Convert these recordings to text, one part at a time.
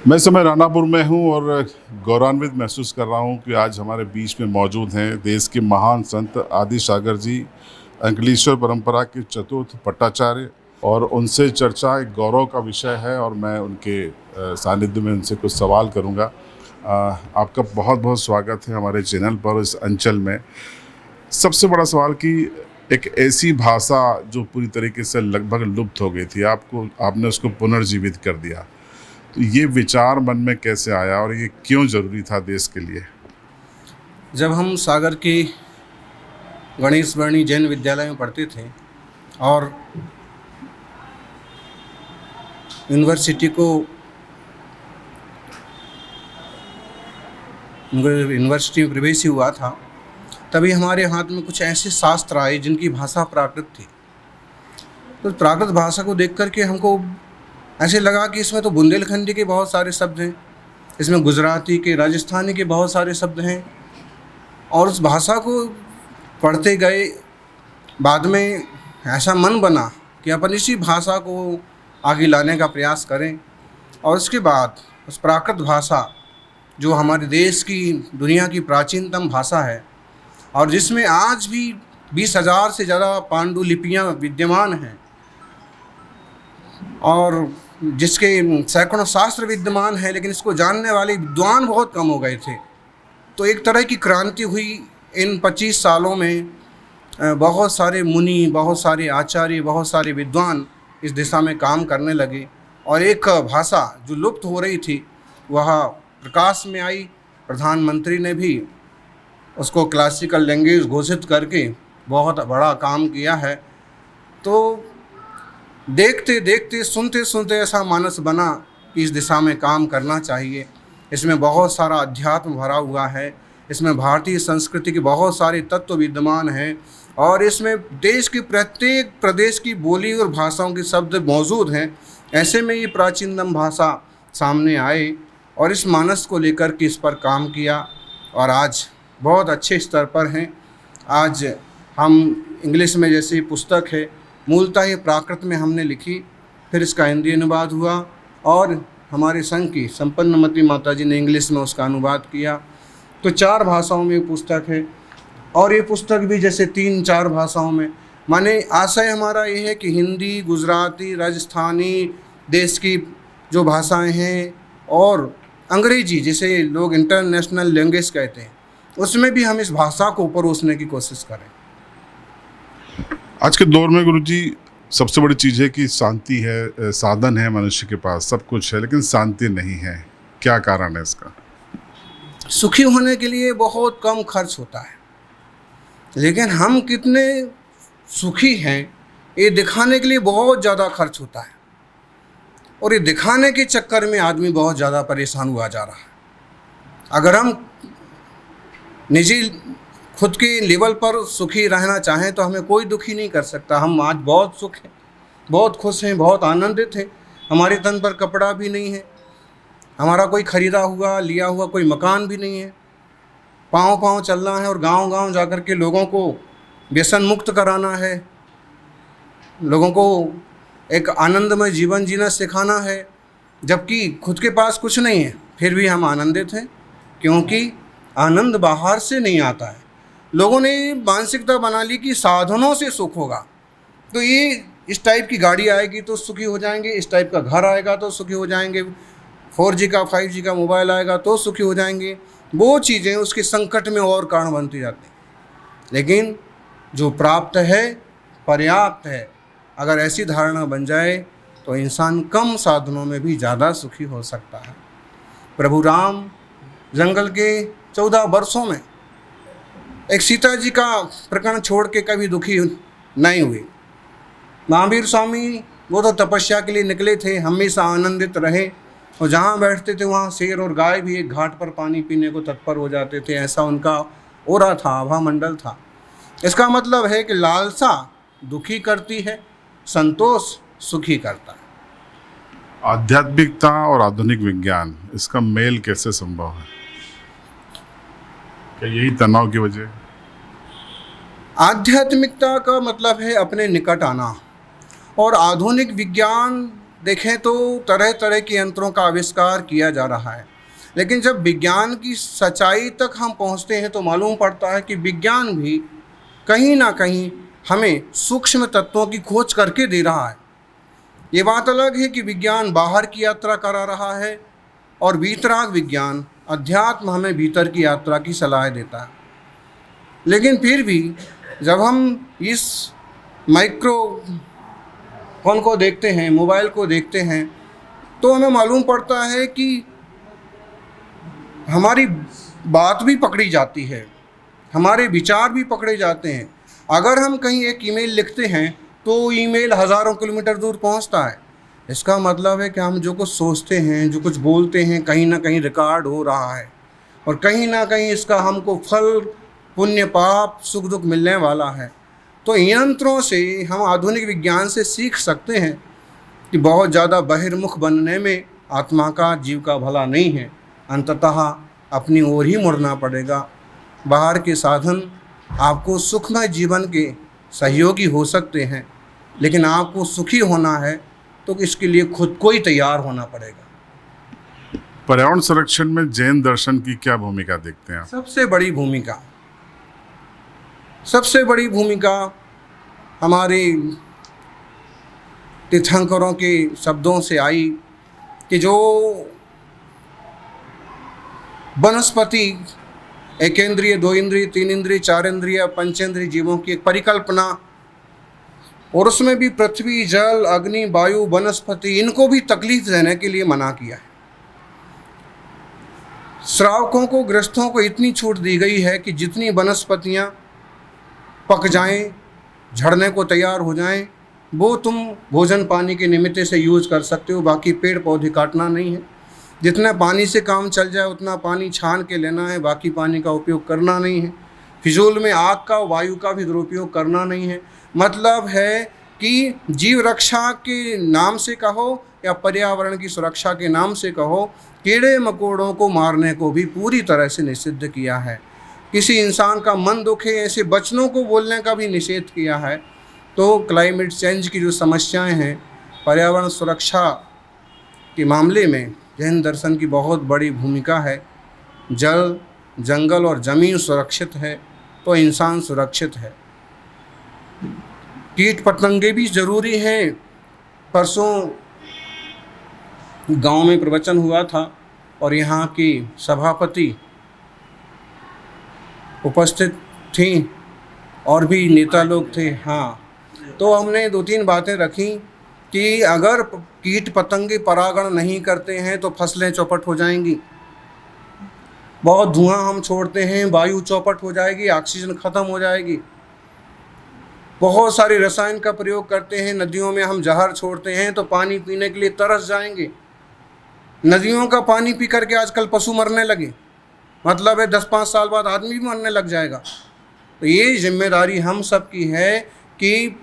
मैं इस समय रानापुर में हूँ और गौरवान्वित महसूस कर रहा हूँ कि आज हमारे बीच में मौजूद हैं देश के महान संत आदि सागर जी, अंकलेश्वर परंपरा के चतुर्थ पट्टाचार्य। और उनसे चर्चा एक गौरव का विषय है और मैं उनके सानिध्य में उनसे कुछ सवाल करूँगा। आपका बहुत बहुत स्वागत है हमारे चैनल पर। इस अंचल में सबसे बड़ा सवाल कि एक ऐसी भाषा जो पूरी तरीके से लगभग लुप्त हो गई थी, आपने उसको पुनर्जीवित कर दिया, तो ये विचार मन में कैसे आया और ये क्यों ज़रूरी था देश के लिए? जब हम सागर की गणेश वर्णी जैन विद्यालय में पढ़ते थे और यूनिवर्सिटी में प्रवेश हुआ था, तभी हमारे हाथ में कुछ ऐसे शास्त्र आए जिनकी भाषा प्राकृत थी। तो प्राकृत भाषा को देख कर के हमको ऐसे लगा कि इसमें तो बुंदेलखंडी के बहुत सारे शब्द हैं, इसमें गुजराती के, राजस्थानी के बहुत सारे शब्द हैं। और उस भाषा को पढ़ते गए, बाद में ऐसा मन बना कि अपन इसी भाषा को आगे लाने का प्रयास करें। और उसके बाद उस प्राकृत भाषा जो हमारे देश की, दुनिया की प्राचीनतम भाषा है और जिसमें आज भी 20,000 से ज़्यादा पांडुलिपियाँ विद्यमान हैं और जिसके सैकड़ों शास्त्र विद्यमान हैं, लेकिन इसको जानने वाले विद्वान बहुत कम हो गए थे। तो एक तरह की क्रांति हुई इन 25 सालों में। बहुत सारे मुनि, बहुत सारे आचार्य, बहुत सारे विद्वान इस दिशा में काम करने लगे और एक भाषा जो लुप्त हो रही थी वह प्रकाश में आई। प्रधानमंत्री ने भी उसको क्लासिकल लैंग्वेज घोषित करके बहुत बड़ा काम किया है। तो देखते देखते, सुनते सुनते ऐसा मानस बना कि इस दिशा में काम करना चाहिए। इसमें बहुत सारा अध्यात्म भरा हुआ है, इसमें भारतीय संस्कृति के बहुत सारे तत्व विद्यमान हैं और इसमें देश की प्रत्येक प्रदेश की बोली और भाषाओं के शब्द मौजूद हैं। ऐसे में ये प्राचीनतम भाषा सामने आए और इस मानस को लेकर के इस पर काम किया और आज बहुत अच्छे स्तर पर हैं। आज हम इंग्लिश में जैसे पुस्तक है, मूलतः ये प्राकृत में हमने लिखी, फिर इसका हिंदी अनुवाद हुआ और हमारे संघ की संपन्नमती माता जी ने इंग्लिश में उसका अनुवाद किया। तो 4 भाषाओं में पुस्तक है और ये पुस्तक भी जैसे 3-4 भाषाओं में। माने आशय हमारा ये है कि हिंदी, गुजराती, राजस्थानी, देश की जो भाषाएं हैं और अंग्रेजी जिसे लोग इंटरनेशनल लैंग्वेज कहते हैं, उसमें भी हम इस भाषा को परोसने की कोशिश करें। आज के दौर में गुरुजी सबसे बड़ी चीज़ है कि शांति है, साधन है, मनुष्य के पास सब कुछ है, लेकिन शांति नहीं है। क्या कारण है इसका? सुखी होने के लिए बहुत कम खर्च होता है, लेकिन हम कितने सुखी हैं ये दिखाने के लिए बहुत ज़्यादा खर्च होता है और ये दिखाने के चक्कर में आदमी बहुत ज़्यादा परेशान हुआ जा रहा है। अगर हम निजी खुद के लेवल पर सुखी रहना चाहें तो हमें कोई दुखी नहीं कर सकता। हम आज बहुत सुख हैं, बहुत खुश हैं, बहुत आनंदित हैं। हमारे तन पर कपड़ा भी नहीं है, हमारा कोई ख़रीदा हुआ लिया हुआ कोई मकान भी नहीं है। पाँव पाँव चलना है और गांव-गांव जाकर के लोगों को व्यसन मुक्त कराना है, लोगों को एक आनंदमय जीवन जीना सिखाना है, जबकि खुद के पास कुछ नहीं है। फिर भी हम आनंदित हैं क्योंकि आनंद बाहर से नहीं आता है। लोगों ने मानसिकता बना ली कि साधनों से सुख होगा, तो ये इस टाइप की गाड़ी आएगी तो सुखी हो जाएंगे, इस टाइप का घर आएगा तो सुखी हो जाएंगे, 4G का 5G का मोबाइल आएगा तो सुखी हो जाएंगे। वो चीज़ें उसके संकट में और कारण बनती जाती हैं। लेकिन जो प्राप्त है पर्याप्त है, अगर ऐसी धारणा बन जाए तो इंसान कम साधनों में भी ज़्यादा सुखी हो सकता है। प्रभु राम जंगल के 14 वर्षों में एक सीता जी का प्रकरण छोड़ के कभी दुखी नहीं हुए। महावीर स्वामी वो तो तपस्या के लिए निकले थे, हमेशा आनंदित रहे और जहाँ बैठते थे वहाँ शेर और गाय भी एक घाट पर पानी पीने को तत्पर हो जाते थे। ऐसा उनका ओरा था, आभा मंडल था। इसका मतलब है कि लालसा दुखी करती है, संतोष सुखी करता है। आध्यात्मिकता और आधुनिक विज्ञान, इसका मेल कैसे संभव है? क्या यही तनाव की वजह है? आध्यात्मिकता का मतलब है अपने निकट आना और आधुनिक विज्ञान देखें तो तरह तरह के यंत्रों का आविष्कार किया जा रहा है, लेकिन जब विज्ञान की सच्चाई तक हम पहुंचते हैं तो मालूम पड़ता है कि विज्ञान भी कहीं ना कहीं हमें सूक्ष्म तत्वों की खोज करके दे रहा है। ये बात अलग है कि विज्ञान बाहर की यात्रा करा रहा है और वीतराग विज्ञान, अध्यात्म हमें भीतर की यात्रा की सलाह देता है। लेकिन फिर भी जब हम इस माइक्रोफोन को देखते हैं, मोबाइल को देखते हैं, तो हमें मालूम पड़ता है कि हमारी बात भी पकड़ी जाती है, हमारे विचार भी पकड़े जाते हैं। अगर हम कहीं एक ईमेल लिखते हैं तो ईमेल हज़ारों किलोमीटर दूर पहुंचता है। इसका मतलब है कि हम जो कुछ सोचते हैं, जो कुछ बोलते हैं, कहीं ना कहीं रिकॉर्ड हो रहा है और कहीं ना कहीं इसका हमको फल, पुण्य, पाप, सुख दुख मिलने वाला है। तो यंत्रों से हम आधुनिक विज्ञान से सीख सकते हैं कि बहुत ज़्यादा बहिर्मुख बनने में आत्मा का, जीव का भला नहीं है। अंततः अपनी ओर ही मुड़ना पड़ेगा। बाहर के साधन आपको सुखमय जीवन के सहयोगी हो सकते हैं, लेकिन आपको सुखी होना है तो इसके लिए खुद को ही तैयार होना पड़ेगा। पर्यावरण संरक्षण में जैन दर्शन की क्या भूमिका देखते हैं आप? सबसे बड़ी भूमिका हमारे तीर्थंकरों के शब्दों से आई कि जो वनस्पति एक इंद्रिय, दो इंद्रिय, तीन इंद्रिय, चार इंद्रिय, पंचेंद्रिय जीवों की एक परिकल्पना, और उसमें भी पृथ्वी, जल, अग्नि, वायु, वनस्पति, इनको भी तकलीफ देने के लिए मना किया है। श्रावकों को, गृहस्थों को इतनी छूट दी गई है कि जितनी वनस्पतियां पक जाएं, झड़ने को तैयार हो जाएं, वो तुम भोजन पानी के निमित्त से यूज कर सकते हो, बाकी पेड़ पौधे काटना नहीं है। जितना पानी से काम चल जाए उतना पानी छान के लेना है, बाकी पानी का उपयोग करना नहीं है। फिजूल में आग का, वायु का भी दुरुपयोग करना नहीं है। मतलब है कि जीव रक्षा के नाम से कहो या पर्यावरण की सुरक्षा के नाम से कहो, कीड़े मकोड़ों को मारने को भी पूरी तरह से निषिद्ध किया है। किसी इंसान का मन दुखे ऐसे वचनों को बोलने का भी निषेध किया है। तो क्लाइमेट चेंज की जो समस्याएं हैं, पर्यावरण सुरक्षा के मामले में जैन दर्शन की बहुत बड़ी भूमिका है। जल, जंगल और ज़मीन सुरक्षित है तो इंसान सुरक्षित है। कीट पतंगे भी ज़रूरी हैं। परसों गांव में प्रवचन हुआ था और यहाँ की सभापति उपस्थित थीं और भी नेता लोग थे। हाँ, तो हमने 2-3 बातें रखी कि अगर कीट पतंगे परागण नहीं करते हैं तो फसलें चौपट हो जाएंगी। बहुत धुआं हम छोड़ते हैं, वायु चौपट हो जाएगी, ऑक्सीजन ख़त्म हो जाएगी। बहुत सारे रसायन का प्रयोग करते हैं, नदियों में हम जहर छोड़ते हैं तो पानी पीने के लिए तरस जाएंगे। नदियों का पानी पी करके आजकल पशु मरने लगे, मतलब है 10-5 साल बाद आदमी भी मरने लग जाएगा। तो ये जिम्मेदारी हम सब की है कि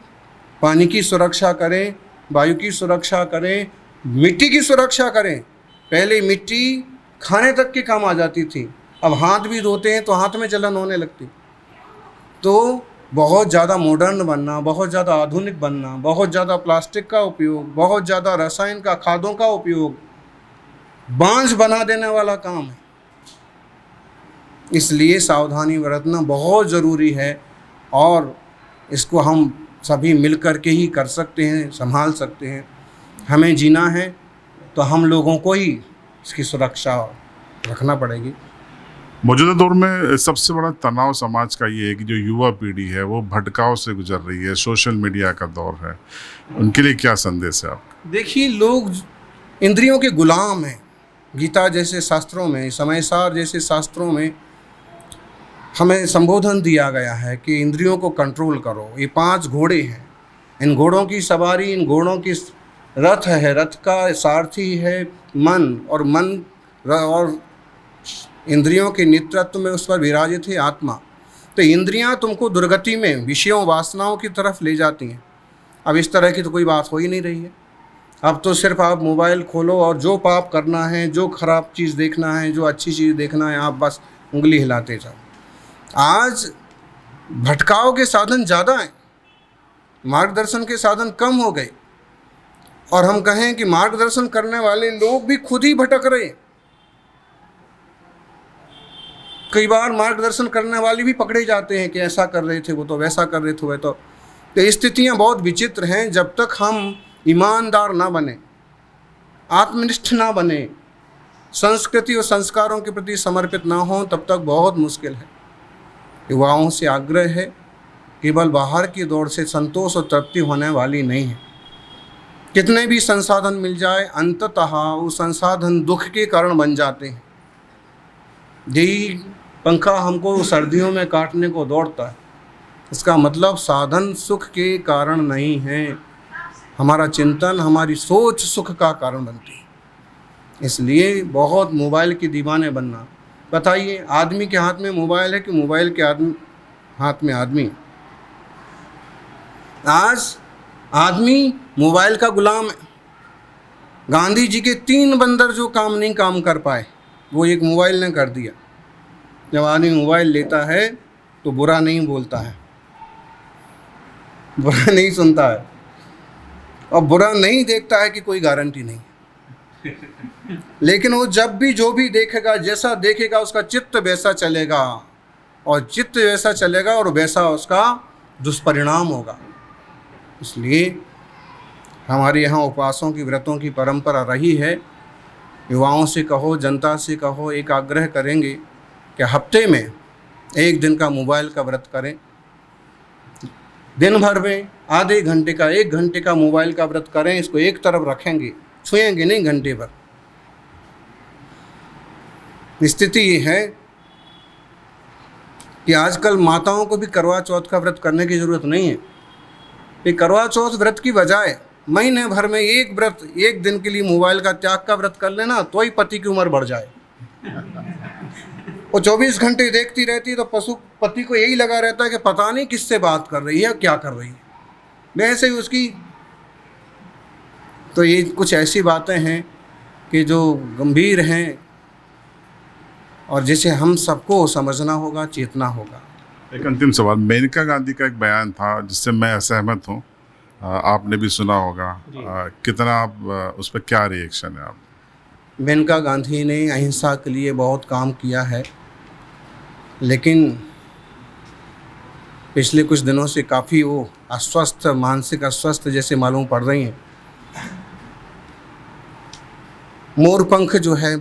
पानी की सुरक्षा करें, वायु की सुरक्षा करें, मिट्टी की सुरक्षा करें। पहले मिट्टी खाने तक के काम आ जाती थी, अब हाथ भी धोते हैं तो हाथ में जलन होने लगती। तो बहुत ज़्यादा मॉडर्न बनना, बहुत ज़्यादा आधुनिक बनना, बहुत ज़्यादा प्लास्टिक का उपयोग, बहुत ज़्यादा रसायन का, खादों का उपयोग बांझ बना देने वाला काम है। इसलिए सावधानी बरतना बहुत ज़रूरी है और इसको हम सभी मिल कर के ही कर सकते हैं, संभाल सकते हैं। हमें जीना है तो हम लोगों को ही इसकी सुरक्षा रखना पड़ेगी। मौजूदा दौर में सबसे बड़ा तनाव समाज का ये है कि जो युवा पीढ़ी है वो भटकाव से गुजर रही है, सोशल मीडिया का दौर है, उनके लिए क्या संदेश है आपका? देखिए, लोग इंद्रियों के गुलाम हैं। गीता जैसे शास्त्रों में, समयसार जैसे शास्त्रों में हमें संबोधन दिया गया है कि इंद्रियों को कंट्रोल करो। ये 5 घोड़े हैं, इन घोड़ों की सवारी, इन घोड़ों की रथ है, रथ का सारथी है मन, और मन और इंद्रियों के नेतृत्व में उस पर विराजित है आत्मा। तो इंद्रियां तुमको दुर्गति में, विषयों, वासनाओं की तरफ ले जाती हैं। अब इस तरह की तो कोई बात हो ही नहीं रही है। अब तो सिर्फ आप मोबाइल खोलो और जो पाप करना है, जो खराब चीज़ देखना है, जो अच्छी चीज़ देखना है, आप बस उंगली हिलाते जाओ। आज भटकाव के साधन ज़्यादा हैं, मार्गदर्शन के साधन कम हो गए। और हम कहें कि मार्गदर्शन करने वाले लोग भी खुद ही भटक रहे। कई बार मार्गदर्शन करने वाले भी पकड़े जाते हैं कि ऐसा कर रहे थे वो, तो वैसा कर रहे थे वो, तो स्थितियां बहुत विचित्र हैं। जब तक हम ईमानदार ना बने, आत्मनिष्ठ ना बने, संस्कृति और संस्कारों के प्रति समर्पित ना हों, तब तक बहुत मुश्किल है। युवाओं से आग्रह है, केवल बाहर की दौड़ से संतोष और तृप्ति होने वाली नहीं है। कितने भी संसाधन मिल जाए, अंततः वो संसाधन दुख के कारण बन जाते हैं। यही पंखा हमको सर्दियों में काटने को दौड़ता है, इसका मतलब साधन सुख के कारण नहीं है। हमारा चिंतन, हमारी सोच सुख का कारण बनती है। इसलिए बहुत मोबाइल के दीवाने बनना। बताइए, आदमी के हाथ में मोबाइल है कि मोबाइल के हाथ में आदमी? आज आदमी मोबाइल का गुलाम है। गांधी जी के 3 बंदर जो काम कर पाए, वो एक मोबाइल ने कर दिया। जब आदमी मोबाइल लेता है तो बुरा नहीं बोलता है, बुरा नहीं सुनता है, और बुरा नहीं देखता है कि कोई गारंटी नहीं। लेकिन वो जब भी जो भी देखेगा, जैसा देखेगा, उसका चित्त वैसा चलेगा, और चित्त वैसा चलेगा और वैसा उसका दुष्परिणाम होगा। इसलिए हमारे यहाँ उपवासों की, व्रतों की परंपरा रही है। युवाओं से कहो, जनता से कहो, एक आग्रह करेंगे कि हफ्ते में 1 दिन का मोबाइल का व्रत करें। दिन भर में आधे घंटे का, 1 घंटे का मोबाइल का व्रत करें। इसको एक तरफ रखेंगे, छुएंगे नहीं घंटे भर। स्थिति ये है कि आजकल माताओं को भी करवा चौथ का व्रत करने की ज़रूरत नहीं है। ये करवा चौथ व्रत की बजाय महीने भर में एक व्रत, 1 दिन के लिए मोबाइल का त्याग का व्रत कर लेना, तो ही पति की उम्र बढ़ जाए। वो 24 घंटे देखती रहती है तो पति को यही लगा रहता है कि पता नहीं किससे बात कर रही है, क्या कर रही है, वैसे ही उसकी। तो ये कुछ ऐसी बातें हैं कि जो गंभीर हैं और जिसे हम सबको समझना होगा, चेतना होगा। एक अंतिम सवाल, मेनका गांधी का एक बयान था जिससे मैं असहमत हूँ, आपने भी सुना होगा। कितना आप उस पर क्या रिएक्शन है आप? मेनका गांधी ने अहिंसा के लिए बहुत काम किया है, लेकिन पिछले कुछ दिनों से काफ़ी वो अस्वस्थ, मानसिक अस्वस्थ जैसे मालूम पड़ रही हैं। मोरपंख जो है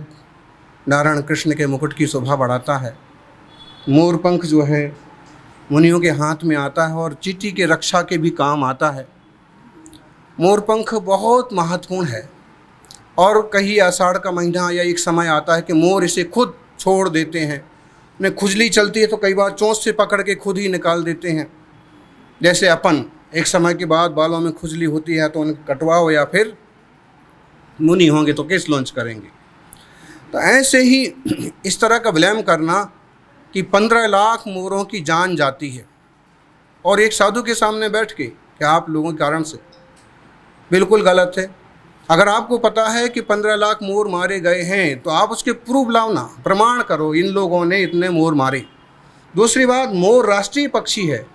नारायण कृष्ण के मुकुट की शोभा बढ़ाता है। मोरपंख जो है मुनियों के हाथ में आता है और चींटी के रक्षा के भी काम आता है। मोरपंख बहुत महत्वपूर्ण है, और कहीं आषाढ़ का महीना या एक समय आता है कि मोर इसे खुद छोड़ देते हैं। उन्हें खुजली चलती है तो कई बार चोंच से पकड़ के खुद ही निकाल देते हैं। जैसे अपन एक समय के बाद बालों में खुजली होती है तो उन्हें कटवाओ, या फिर मुनि होंगे तो केस लॉन्च करेंगे। तो ऐसे ही इस तरह का विलम्ब करना कि 15 लाख मोरों की जान जाती है, और एक साधु के सामने बैठ के कि आप लोगों के कारण से, बिल्कुल गलत है। अगर आपको पता है कि 15 लाख मोर मारे गए हैं तो आप उसके प्रूफ लाओ ना, प्रमाण करो इन लोगों ने इतने मोर मारे। दूसरी बात, मोर राष्ट्रीय पक्षी है।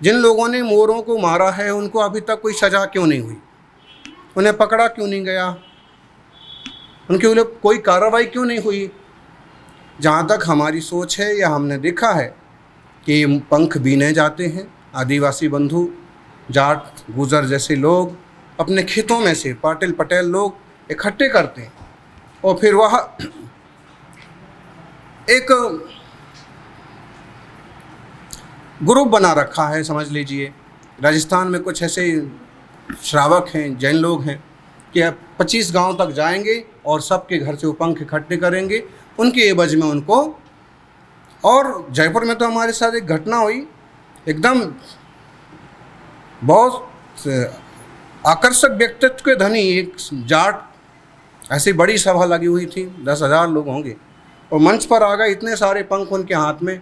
जिन लोगों ने मोरों को मारा है उनको अभी तक कोई सज़ा क्यों नहीं हुई? उन्हें पकड़ा क्यों नहीं गया? उनके ऊपर कोई कार्रवाई क्यों नहीं हुई? जहाँ तक हमारी सोच है या हमने देखा है कि पंख बीने जाते हैं। आदिवासी बंधु, जाट, गुजर जैसे लोग अपने खेतों में से पाटिल पटेल लोग इकट्ठे करते हैं, और फिर वह एक ग्रुप बना रखा है, समझ लीजिए। राजस्थान में कुछ ऐसे श्रावक हैं, जैन लोग हैं कि 25 गांव तक जाएंगे और सबके घर से वो पंख इकट्ठे करेंगे, उनके एवज में उनको। और जयपुर में तो हमारे साथ एक घटना हुई, एकदम बहुत आकर्षक व्यक्तित्व के धनी एक जाट, ऐसी बड़ी सभा लगी हुई थी, 10,000 लोग होंगे, और मंच पर आ गए, इतने सारे पंख उनके हाथ में,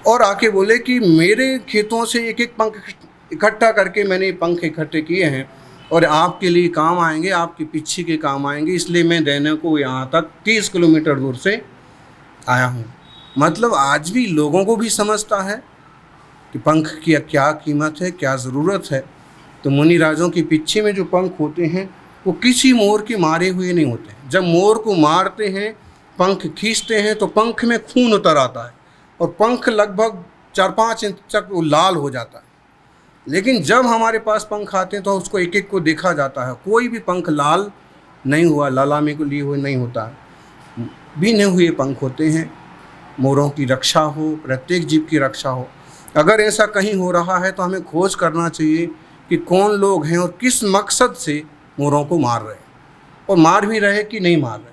और आके बोले कि मेरे खेतों से एक एक पंख इकट्ठा करके मैंने पंख इकट्ठे किए हैं और आपके लिए काम आएंगे, आपके पीछे के काम आएंगे, इसलिए मैं देने को यहाँ तक 30 किलोमीटर दूर से आया हूँ। मतलब आज भी लोगों को भी समझता है कि पंख की क्या कीमत है, क्या ज़रूरत है। तो मुनि राजों की पिच्छी में जो पंख होते हैं वो किसी मोर के मारे हुए नहीं होते। जब मोर को मारते हैं, पंख खींचते हैं तो पंख में खून उतर आता है और पंख लगभग 4-5 इंच तक वो लाल हो जाता है। लेकिन जब हमारे पास पंख आते हैं तो उसको एक एक को देखा जाता है, कोई भी पंख लाल नहीं हुआ, लालामी को लिए हुए नहीं होता है, बीने हुए पंख होते हैं। मोरों की रक्षा हो, प्रत्येक जीव की रक्षा हो। अगर ऐसा कहीं हो रहा है तो हमें खोज करना चाहिए कि कौन लोग हैं और किस मकसद से मोरों को मार रहे हैं, और मार भी रहे कि नहीं मार रहे।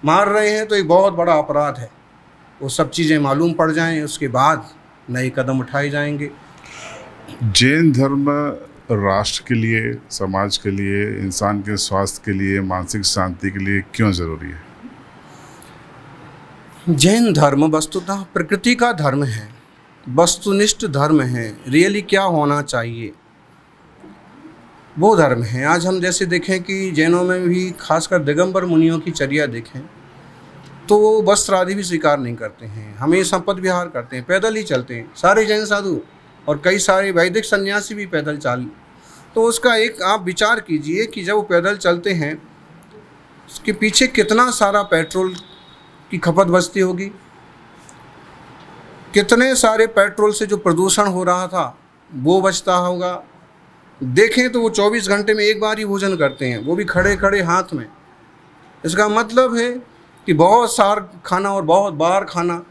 मार रहे हैं तो एक बहुत बड़ा अपराध है। वो सब चीज़ें मालूम पड़ जाएं, उसके बाद नए कदम उठाए जाएंगे। जैन धर्म राष्ट्र के लिए, समाज के लिए, इंसान के स्वास्थ्य के लिए, मानसिक शांति के लिए क्यों ज़रूरी है? जैन धर्म वस्तुतः प्रकृति का धर्म है, वस्तुनिष्ठ धर्म है। रियली क्या होना चाहिए वो धर्म है। आज हम जैसे देखें कि जैनों में भी खासकर दिगंबर मुनियों की चर्या देखें तो वो वस्त्र आदि भी स्वीकार नहीं करते हैं, हमेशा पद विहार करते हैं, पैदल ही चलते हैं। सारे जैन साधु और कई सारे वैदिक सन्यासी भी पैदल चाल। तो उसका एक आप विचार कीजिए कि जब वो पैदल चलते हैं उसके पीछे कितना सारा पेट्रोल की खपत बचती होगी, कितने सारे पेट्रोल से जो प्रदूषण हो रहा था वो बचता होगा। देखें तो वो 24 घंटे में एक बार ही भोजन करते हैं, वो भी खड़े खड़े हाथ में। इसका मतलब है कि बहुत सारा खाना और बहुत बार खाना,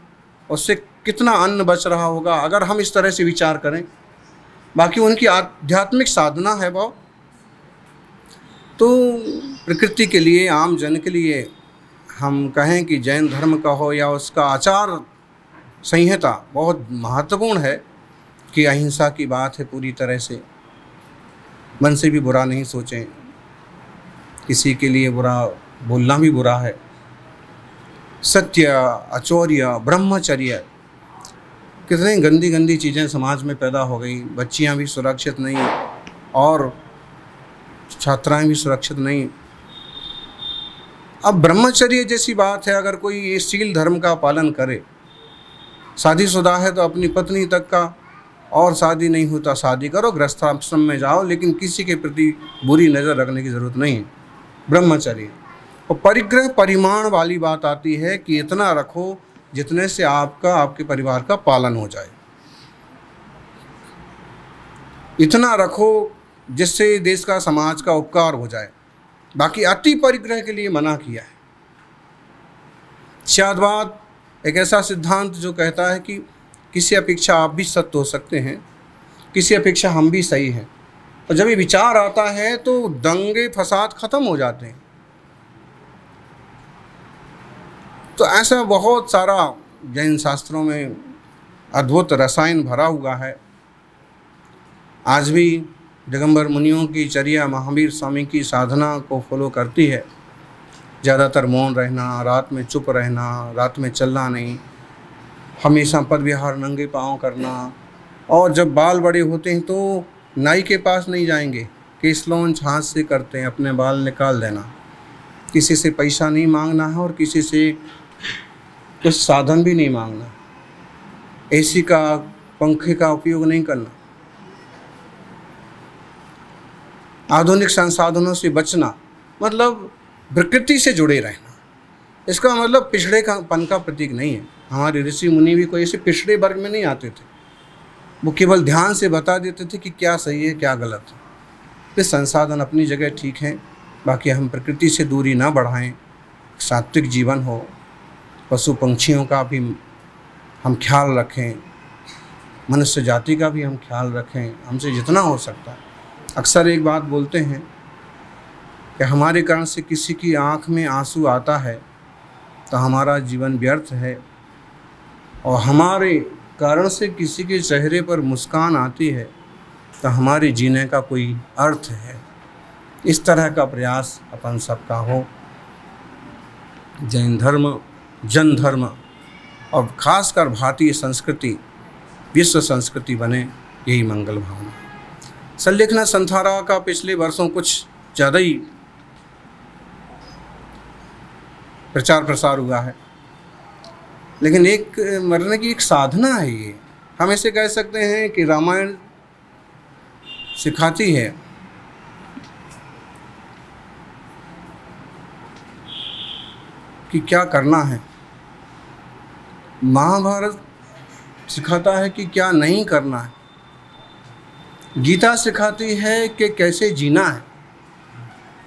उससे कितना अन्न बच रहा होगा अगर हम इस तरह से विचार करें। बाकी उनकी आध्यात्मिक साधना है वो। तो प्रकृति के लिए, आम जन के लिए हम कहें कि जैन धर्म का हो या उसका आचार संहिता बहुत महत्वपूर्ण है कि अहिंसा की बात है पूरी तरह से। मन से भी बुरा नहीं सोचें, किसी के लिए बुरा बोलना भी बुरा है। सत्य, अचौर्य, ब्रह्मचर्य, कितनी गंदी गंदी चीज़ें समाज में पैदा हो गई। बच्चियां भी सुरक्षित नहीं और छात्राएं भी सुरक्षित नहीं। अब ब्रह्मचर्य जैसी बात है, अगर कोई ये शील धर्म का पालन करे, शादीशुदा है तो अपनी पत्नी तक का, और शादी नहीं होता शादी करो, गृहस्थाश्रम में जाओ, लेकिन किसी के प्रति बुरी नज़र रखने की ज़रूरत नहीं है। ब्रह्मचर्य और परिग्रह परिमाण वाली बात आती है कि इतना रखो जितने से आपका, आपके परिवार का पालन हो जाए। इतना रखो जिससे देश का, समाज का उपकार हो जाए। बाकी अति परिग्रह के लिए मना किया है। शादवाद एक ऐसा सिद्धांत जो कहता है कि किसी अपेक्षा आप भी सत्य हो सकते हैं, किसी अपेक्षा हम भी सही हैं। और जब ये विचार आता है तो दंगे फसाद खत्म हो जाते हैं। तो ऐसा बहुत सारा जैन शास्त्रों में अद्भुत रसायन भरा हुआ है। आज भी दिगंबर मुनियों की चर्या महावीर स्वामी की साधना को फॉलो करती है। ज़्यादातर मौन रहना, रात में चुप रहना, रात में चलना नहीं, हमेशा पद विहार नंगे पाँव करना। और जब बाल बड़े होते हैं तो नाई के पास नहीं जाएंगे, केस लॉन्च हाथ से करते हैं, अपने बाल निकाल देना। किसी से पैसा नहीं मांगना है और किसी से कुछ साधन भी नहीं मांगना। एसी का, पंखे का उपयोग नहीं करना। आधुनिक संसाधनों से बचना, मतलब प्रकृति से जुड़े रहना। इसका मतलब पिछड़ेपन का प्रतीक नहीं है। हमारे ऋषि मुनि भी कोई ऐसे पिछड़े वर्ग में नहीं आते थे। वो केवल ध्यान से बता देते थे कि क्या सही है क्या गलत है। तो संसाधन अपनी जगह ठीक हैं, बाकी हम प्रकृति से दूरी ना बढ़ाएं, सात्विक जीवन हो, पशु पंछियों का भी हम ख्याल रखें, मनुष्य जाति का भी हम ख्याल रखें, हमसे जितना हो सकता है। अक्सर एक बात बोलते हैं कि हमारे कारण से किसी की आँख में आंसू आता है तो हमारा जीवन व्यर्थ है, और हमारे कारण से किसी के चेहरे पर मुस्कान आती है तो हमारे जीने का कोई अर्थ है। इस तरह का प्रयास अपन सबका हो। जैन धर्म, जन धर्म और खासकर भारतीय संस्कृति विश्व संस्कृति बने, यही मंगल भावना। संलेखना संथारा का पिछले वर्षों कुछ ज़्यादा ही प्रचार प्रसार हुआ है, लेकिन एक मरने की एक साधना है ये। हम ऐसे कह सकते हैं कि रामायण सिखाती है कि क्या करना है, महाभारत सिखाता है कि क्या नहीं करना है, गीता सिखाती है कि कैसे जीना है,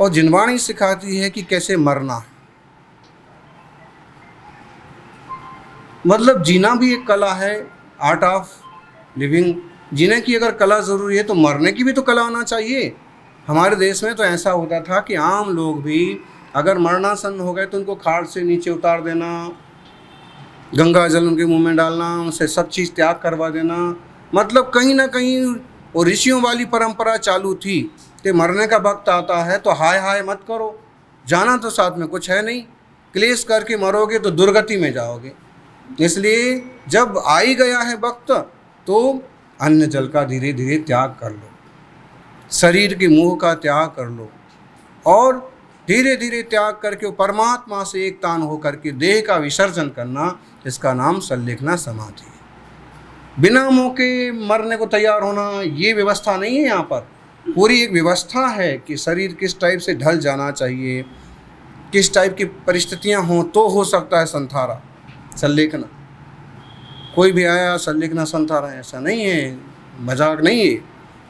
और जिनवाणी सिखाती है कि कैसे मरना है। मतलब जीना भी एक कला है, आर्ट ऑफ लिविंग। जीने की अगर कला ज़रूरी है तो मरने की भी तो कला होना चाहिए। हमारे देश में तो ऐसा होता था कि आम लोग भी अगर मरणासन हो गए तो उनको खाट से नीचे उतार देना, गंगा जल उनके मुंह में डालना, उनसे सब चीज़ त्याग करवा देना। मतलब कहीं ना कहीं वो ऋषियों वाली परंपरा चालू थी कि मरने का वक्त आता है तो हाय हाय मत करो, जाना तो साथ में कुछ है नहीं, क्लेश करके मरोगे तो दुर्गति में जाओगे। इसलिए जब आ ही गया है वक्त तो अन्न जल का धीरे धीरे त्याग कर लो, शरीर के मोह का त्याग कर लो, और धीरे धीरे त्याग करके परमात्मा से एक तान हो करके देह का विसर्जन करना, इसका नाम संलेखना समाधि है। बिना मोह के मरने को तैयार होना ये व्यवस्था नहीं है। यहाँ पर पूरी एक व्यवस्था है कि शरीर किस टाइप से ढल जाना चाहिए, किस टाइप की परिस्थितियाँ हों तो हो सकता है संथारा संलेखना। कोई भी आया संलेखना संथारा, ऐसा नहीं है, मजाक नहीं है, ये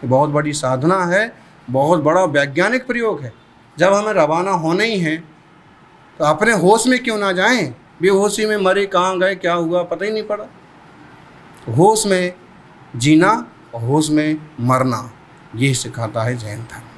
बहुत बड़ी साधना है, बहुत बड़ा वैज्ञानिक प्रयोग है। जब हमें रवाना होना ही है तो अपने होश में क्यों ना जाएं, बेहोशी में मरे, कहाँ गए, क्या हुआ पता ही नहीं पड़ा। होश में जीना और होश में मरना, ये सिखाता है जैन धर्म।